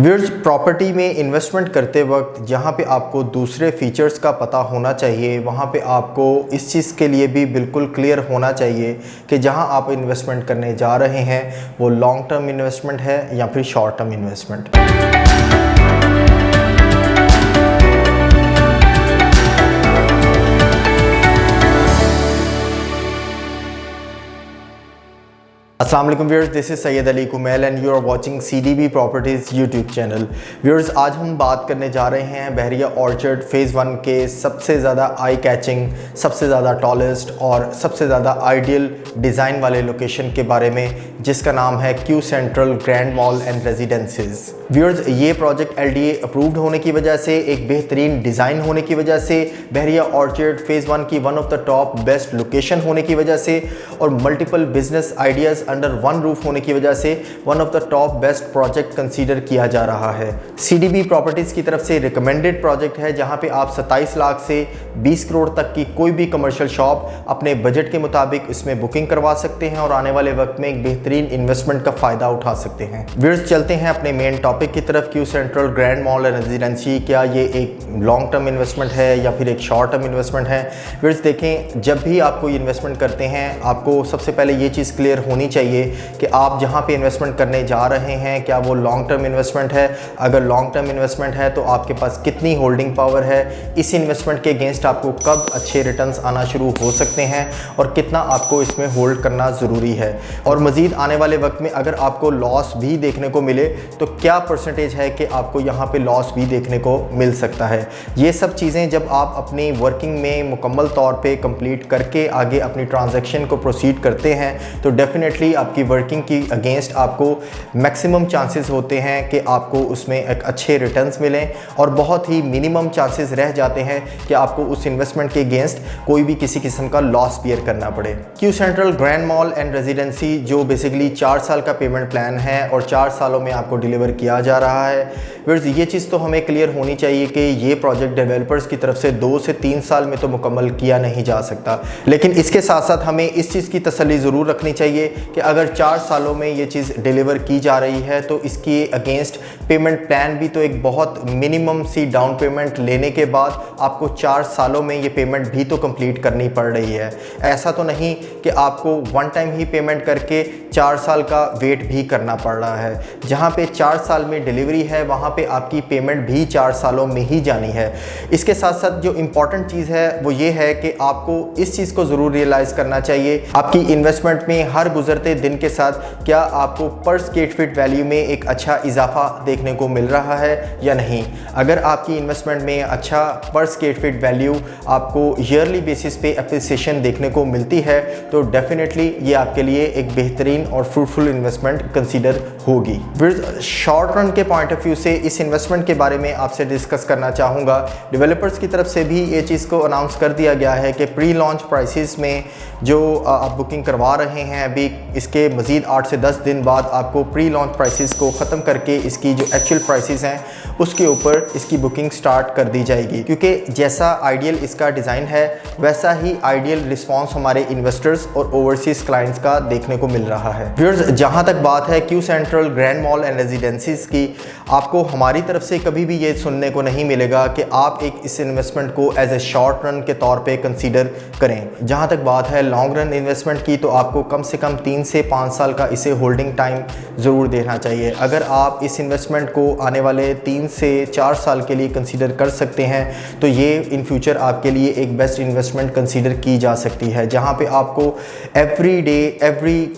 Viewers, property में investment करते वक्त जहाँ पे आपको दूसरे फीचर्स का पता होना चाहिए, वहाँ पे आपको इस चीज़ के लिए भी बिल्कुल क्लियर होना चाहिए कि जहाँ आप इन्वेस्टमेंट करने जा रहे हैं वो लॉन्ग टर्म इन्वेस्टमेंट है या फिर शॉर्ट टर्म इन्वेस्टमेंट। अस्सलाम वालेकुम viewers, this is Syed Ali Kumail and you are watching CDB properties YouTube channel. Viewers, आज हम बात करने जा रहे हैं बहरिया ऑर्चर्ड फ़ेज़ 1 के सबसे ज़्यादा आई कैचिंग, सबसे ज़्यादा टॉलेस्ट और सबसे ज़्यादा आइडियल डिज़ाइन वाले लोकेशन के बारे में, जिसका नाम है Q central grand mall and रेजिडेंसीज। Viewers, ये प्रोजेक्ट LDA अप्रूव्ड होने की वजह से, एक बेहतरीन डिज़ाइन होने की वजह से, बहरिया ऑर्चर्ड फ़ेज़ 1 की one of the top best location होने की वजह से और multiple business ideas under one roof होने की वजह से one of the top best project consider किया जा रहा है। CDB प्रॉपर्टीज़ की तरफ से रिकमेंडेड प्रोजेक्ट है जहां पे आप 27 लाख से 20 करोड़ तक की कोई भी कमर्शियल शॉप अपने बजट के मुताबिक इसमें बुकिंग करवा सकते हैं और आने वाले वक्त में एक बेहतरीन इन्वेस्टमेंट का फ़ायदा उठा सकते हैं। व्यूअर्स, चलते हैं अपने मेन टॉपिक की तरफ। Q central grand mall and residency, क्या ये एक लॉन्ग टर्म इन्वेस्टमेंट है या फिर एक शॉर्ट टर्म इन्वेस्टमेंट है? व्यूअर्स, देखें, जब भी आप कोई इन्वेस्टमेंट करते हैं आपको सबसे पहले ये चीज़ क्लियर होनी चाहिए कि आप जहां पे इन्वेस्टमेंट करने जा रहे हैं क्या वो लॉन्ग टर्म इन्वेस्टमेंट है। अगर लॉन्ग टर्म इन्वेस्टमेंट है तो आपके पास कितनी होल्डिंग पावर है, इस इन्वेस्टमेंट के अगेंस्ट आपको कब अच्छे रिटर्न्स आना शुरू हो सकते हैं और कितना आपको इसमें होल्ड करना ज़रूरी है, और मज़ीद आने वाले वक्त में अगर आपको लॉस भी देखने को मिले तो क्या परसेंटेज है कि आपको यहाँ पे लॉस भी देखने को मिल सकता है। ये सब चीज़ें जब आप अपनी वर्किंग में मुकम्मल तौर पे कंप्लीट करके आगे अपनी ट्रांजैक्शन को प्रोसीड करते हैं तो डेफिनेटली आपकी वर्किंग की अगेंस्ट आपको मैक्सिमम चांसेस होते हैं कि आपको उसमें एक अच्छे रिटर्न्स मिलें और बहुत ही मिनिमम चांसेस रह जाते हैं कि आपको उस इन्वेस्टमेंट के अगेंस्ट कोई भी किसी किस्म का लॉस बियर करना पड़े। Q central grand mall and residency जो बेसिकली 4 साल का पेमेंट प्लान है और 4 सालों में आपको डिलीवर किया जा रहा है। व्यूअर्स, ये चीज़ तो हमें क्लियर होनी चाहिए कि ये प्रोजेक्ट डेवलपर्स की तरफ से 2 से 3 साल में तो मुकम्मल किया नहीं जा सकता, लेकिन इसके साथ साथ हमें इस चीज़ की तसल्ली ज़रूर रखनी चाहिए कि अगर 4 सालों में ये चीज़ डिलीवर की जा रही है तो इसके अगेंस्ट पेमेंट प्लान भी तो एक बहुत मिनिमम सी डाउन पेमेंट लेने के बाद आपको 4 सालों में ये पेमेंट भी तो कंप्लीट करनी पड़ रही है। ऐसा तो नहीं कि आपको वन टाइम ही पेमेंट करके 4 साल का वेट भी करना पड़ रहा है। जहाँ पे 4 साल में डिलीवरी है वहाँ पे आपकी पेमेंट भी 4 सालों में ही जानी है। इसके साथ साथ जो इम्पॉर्टेंट चीज़ है वो ये है कि आपको इस चीज़ को ज़रूर रियलाइज़ करना चाहिए आपकी इन्वेस्टमेंट में हर गुजरते दिन के साथ क्या आपको पर स्क्वायर फीट वैल्यू में एक अच्छा इजाफा देखने को मिल रहा है या नहीं। अगर आपकी इन्वेस्टमेंट में अच्छा पर स्क्वायर फीट वैल्यू आपको ईयरली बेसिस पे एप्रिसिएशन देखने को मिलती है तो डेफिनेटली ये आपके लिए एक बेहतरीन और फ्रूटफुल इन्वेस्टमेंट कंसीडर होगी। शॉर्ट रन के पॉइंट ऑफ व्यू से इस इन्वेस्टमेंट के बारे में आपसे डिस्कस करना चाहूँगा। डेवलपर्स की तरफ से भी ये चीज़ को अनाउंस कर दिया गया है कि प्री लॉन्च प्राइसेस में जो आप बुकिंग करवा रहे हैं अभी, इसके मज़ीद 8 से 10 दिन बाद आपको प्री लॉन्च प्राइसेस को ख़त्म करके इसकी जो एक्चुअल प्राइसेस हैं उसके ऊपर इसकी बुकिंग स्टार्ट कर दी जाएगी, क्योंकि जैसा आइडियल इसका डिज़ाइन है वैसा ही आइडियल रिस्पांस हमारे इन्वेस्टर्स और ओवरसीज़ क्लाइंट्स का देखने को मिल रहा है। व्यूअर्स, जहाँ तक बात है Q central grand mall and रेजिडेंसीज की, आपको हमारी तरफ से कभी भी ये सुनने को नहीं मिलेगा कि आप एक इस इन्वेस्टमेंट को एज ए शॉर्ट रन के तौर पे कंसीडर करें। जहाँ तक बात है लॉन्ग रन इन्वेस्टमेंट की तो आपको कम से कम 3 से 5 साल का इसे होल्डिंग टाइम ज़रूर देना चाहिए। अगर आप इस इन्वेस्टमेंट को आने वाले 3 से 4 साल के लिए कंसीडर कर सकते हैं तो ये इन फ्यूचर आपके लिए एक बेस्ट इन्वेस्टमेंट कंसीडर की जा सकती है, जहाँ पे आपको every day every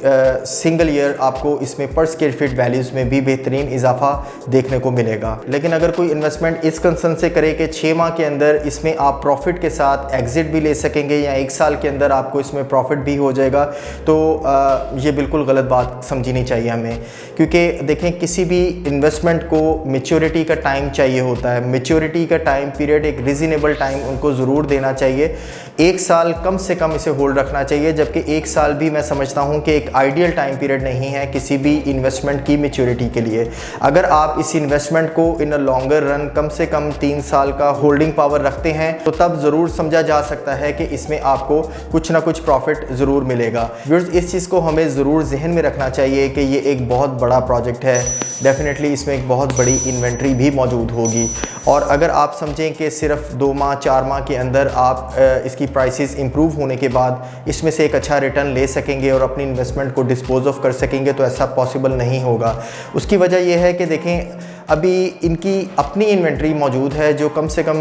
single year आपको इसमें पर स्क्वायर फीट वैल्यूज़ में भी बेहतरीन इजाफा देखने को मिलेगा। लेकिन अगर कोई इन्वेस्टमेंट इस कंसर्न से करे कि 6 माह के अंदर इसमें आप प्रॉफिट के साथ एग्जिट भी ले सकेंगे या 1 साल के अंदर आपको इसमें प्रॉफिट भी हो जाएगा तो ये बिल्कुल गलत बात समझनी चाहिए हमें, क्योंकि देखें किसी भी इन्वेस्टमेंट को मैच्योरिटी का टाइम चाहिए होता है। मैच्योरिटी का टाइम पीरियड एक रीज़नेबल टाइम उनको ज़रूर देना चाहिए। 1 साल कम से कम इसे होल्ड रखना चाहिए, जबकि 1 साल भी मैं समझता हूँ कि एक आइडियल टाइम पीरियड नहीं है किसी भी इन्वेस्टमेंट की मैच्योरिटी के लिए। अगर आप इस इस इन्वेस्टमेंट को इन अ लॉन्गर रन कम से कम 3 साल का होल्डिंग पावर रखते हैं तो तब ज़रूर समझा जा सकता है कि इसमें आपको कुछ ना कुछ प्रॉफिट ज़रूर मिलेगा। व्यूअर्स, इस चीज़ को हमें ज़रूर जहन में रखना चाहिए कि ये एक बहुत बड़ा प्रोजेक्ट है। डेफिनेटली इसमें एक बहुत बड़ी इन्वेंट्री भी मौजूद होगी और अगर आप समझें कि सिर्फ 2 माह 4 माह के अंदर आप इसकी प्राइसेस इंप्रूव होने के बाद इसमें से एक अच्छा रिटर्न ले सकेंगे और अपनी इन्वेस्टमेंट को डिस्पोज ऑफ कर सकेंगे, तो ऐसा पॉसिबल नहीं होगा। उसकी वजह यह है कि देखें, अभी इनकी अपनी इन्वेंट्री मौजूद है जो कम से कम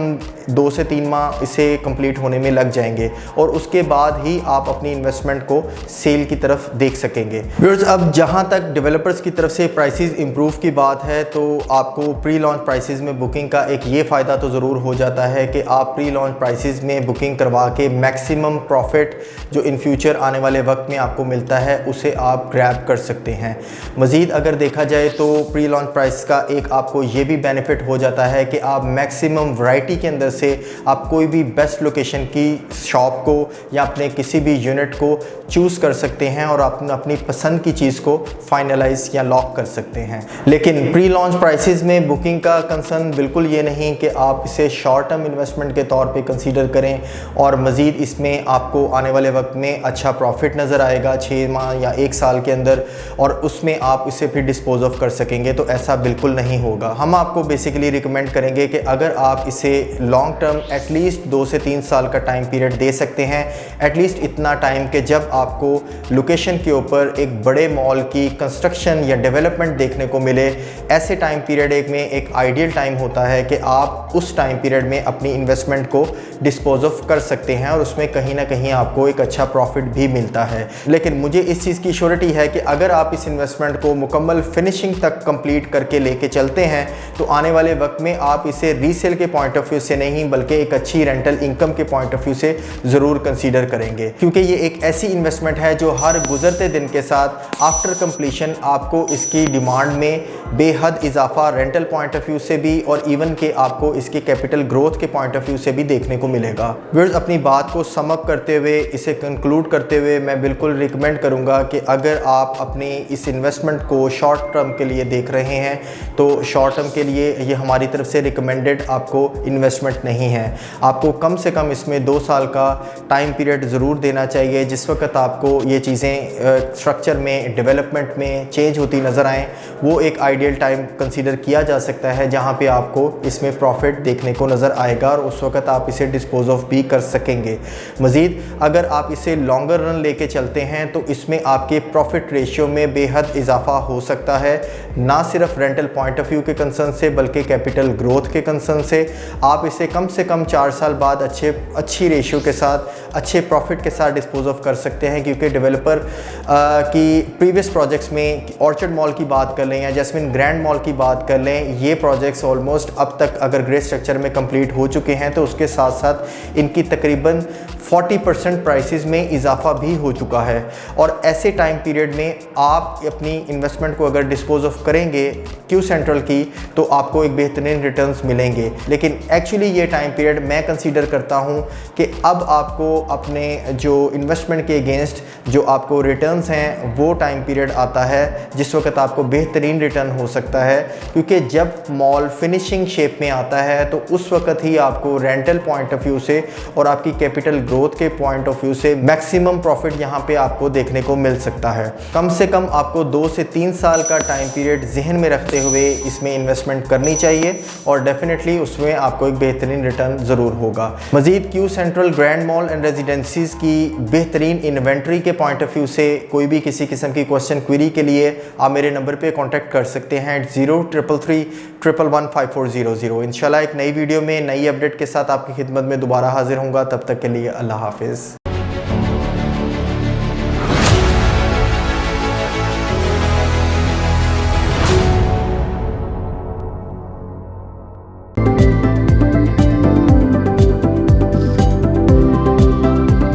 2 से 3 माह इसे कंप्लीट होने में लग जाएंगे और उसके बाद ही आप अपनी इन्वेस्टमेंट को सेल की तरफ देख सकेंगे। व्यूअर्स, अब जहां तक डेवलपर्स की तरफ से प्राइसेस इंप्रूव की बात है तो आपको प्री लॉन्च प्राइसेस में बुकिंग का एक ये फ़ायदा तो ज़रूर हो जाता है कि आप प्री लॉन्च प्राइसेस में बुकिंग करवा के मैक्सिमम प्रॉफिट जो इन फ्यूचर आने वाले वक्त में आपको मिलता है उसे आप ग्रैब कर सकते हैं। मज़ीद अगर देखा जाए तो प्री लॉन्च प्राइस का एक आपको ये भी बेनिफिट हो जाता है कि आप मैक्सिमम वैरायटी के अंदर से आप कोई भी बेस्ट लोकेशन की शॉप को या अपने किसी भी यूनिट को चूज़ कर सकते हैं और आप अपनी पसंद की चीज़ को फाइनलाइज या लॉक कर सकते हैं। लेकिन प्री लॉन्च प्राइसेस में बुकिंग का कंसर्न बिल्कुल ये नहीं कि आप इसे शॉर्ट टर्म इन्वेस्टमेंट के तौर पे कंसीडर करें और मज़ीद इसमें आपको आने वाले वक्त में अच्छा प्रॉफिट नज़र आएगा 6 माह या 1 साल के अंदर और उसमें आप इसे फिर डिस्पोज ऑफ कर सकेंगे, तो ऐसा बिल्कुल नहीं होगा। हम आपको बेसिकली रिकमेंड करेंगे कि अगर आप इसे लॉन्ग टर्म एटलीस्ट 2 से 3 साल का टाइम पीरियड दे सकते हैं, एटलीस्ट इतना टाइम कि जब आपको लोकेशन के ऊपर एक बड़े मॉल की कंस्ट्रक्शन या डेवलपमेंट देखने को मिले, ऐसे टाइम पीरियड में एक आइडियल टाइम होता है कि आप उस टाइम पीरियड में अपनी इन्वेस्टमेंट को डिस्पोज ऑफ कर सकते हैं और उसमें कहीं ना कहीं आपको एक अच्छा प्रॉफिट भी मिलता है। लेकिन मुझे इस चीज़ की श्योरिटी है कि अगर आप इस इन्वेस्टमेंट को मुकम्मल फिनिशिंग तक कंप्लीट करके लेके चलते हैं तो आने वाले वक्त में आप इसे रीसेल के पॉइंट ऑफ व्यू से नहीं बल्कि एक अच्छी रेंटल इनकम के पॉइंट ऑफ व्यू से ज़रूर कंसीडर करेंगे, क्योंकि ये एक ऐसी इन्वेस्टमेंट है जो हर गुजरते दिन के साथ आफ्टर कंप्लीशन आपको इसकी डिमांड में बेहद इजाफा रेंटल पॉइंट ऑफ व्यू से भी और इवन के आपको इसके कैपिटल ग्रोथ के पॉइंट ऑफ व्यू से भी देखने को मिलेगा। व्यूअर्स, अपनी बात को सम अप करते हुए, इसे कंक्लूड करते हुए मैं बिल्कुल रिकमेंड करूंगा कि अगर आप अपनी इस इन्वेस्टमेंट को शॉर्ट टर्म के लिए देख रहे हैं तो शॉर्ट टर्म के लिए ये हमारी तरफ से रिकमेंडेड आपको इन्वेस्टमेंट नहीं है। आपको कम से कम इसमें 2 साल का टाइम पीरियड ज़रूर देना चाहिए जिस वक्त आपको ये चीज़ें स्ट्रक्चर में डेवलपमेंट में चेंज होती नज़र आएँ, वो एक आइडियल टाइम कंसीडर किया जा सकता है जहाँ पे आपको इसमें प्रॉफिट देखने को नज़र आएगा और उस वक्त आप इसे डिस्पोज ऑफ भी कर सकेंगे। मज़ीद अगर आप इसे लॉन्गर रन लेके चलते हैं तो इसमें आपके प्रॉफिट रेशियो में बेहद इजाफा हो सकता है, ना सिर्फ रेंटल पॉइंट ऑफ व्यू के कंसर्न से बल्कि कैपिटल ग्रोथ के कंसर्न से। आप इसे कम से कम 4 साल बाद अच्छी रेशियो के साथ अच्छे प्रॉफिट के साथ डिस्पोज ऑफ कर सकते हैं, क्योंकि डेवलपर की प्रीवियस प्रोजेक्ट्स में ऑर्चर्ड मॉल की बात कर लें या जैस्मिन ग्रैंड मॉल की बात कर लें, ये प्रोजेक्ट्स ऑलमोस्ट अब तक अगर ग्रे स्ट्रक्चर में कंप्लीट हो चुके हैं तो उसके साथ साथ इनकी तकरीबन 40% प्राइसेस में इजाफा भी हो चुका है। और ऐसे टाइम पीरियड में आप अपनी इन्वेस्टमेंट को अगर डिस्पोज ऑफ करेंगे क्यू सेंट्रल की तो आपको एक बेहतरीन रिटर्न्स मिलेंगे। लेकिन एक्चुअली ये टाइम पीरियड मैं कंसीडर करता हूँ कि अब आपको अपने जो इन्वेस्टमेंट के अगेंस्ट जो आपको रिटर्न्स हैं वो टाइम पीरियड आता है जिस वक्त आपको बेहतरीन रिटर्न हो सकता है, क्योंकि जब मॉल फिनिशिंग शेप में आता है तो उस वक्त ही आपको रेंटल पॉइंट ऑफ व्यू से और आपकी कैपिटल ग्रोथ के पॉइंट ऑफ व्यू से मैक्सिमम प्रॉफिट यहाँ पे आपको देखने को मिल सकता है। कम से कम आपको 2 से 3 साल का टाइम पीरियड जहन में रखते हुए इसमें इन्वेस्टमेंट करनी चाहिए और डेफिनेटली उसमें आपको एक बेहतरीन रिटर्न ज़रूर होगा। Majeed Q central grand mall and residencies की बेहतरीन इन्वेंट्री के पॉइंट ऑफ व्यू से कोई भी किसी किस्म की क्वेश्चन क्वेरी के लिए आप मेरे नंबर पे कांटेक्ट कर सकते हैं 0333 111 5400। इंशाल्लाह एक नई वीडियो में नई अपडेट के साथ आपकी खिदमत में दोबारा हाजिर होऊंगा। तब तक के लिए अल्लाह हाफिज़।